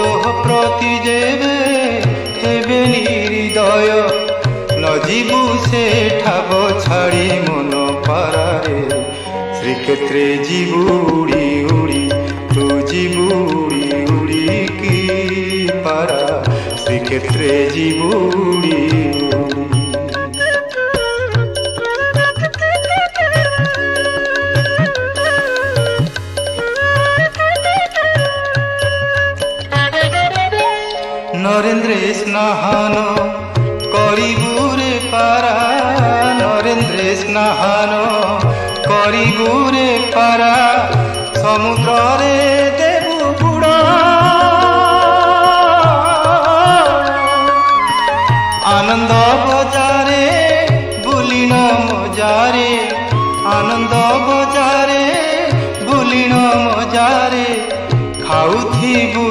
तोह प्रति जेबे हेबे निर्दय न जीवु से ठाब छाड़ी मन पारारे श्रीक्षेत्रे जीवु उड़ी उड़ी तू जीवु उड़ी उड़ी की पारा श्रीक्षेत्रे जीवु उड़ी उड़ी। नरेन्द्रे स्नान करिबुरे पारा नरेन्द्रे स्नान करिबुरे पारा समुद्र रे देबु बुड़ा आनंद बजारे बुलिन मजारे आनंद बजारे बुलिन मजारे खाउथिबु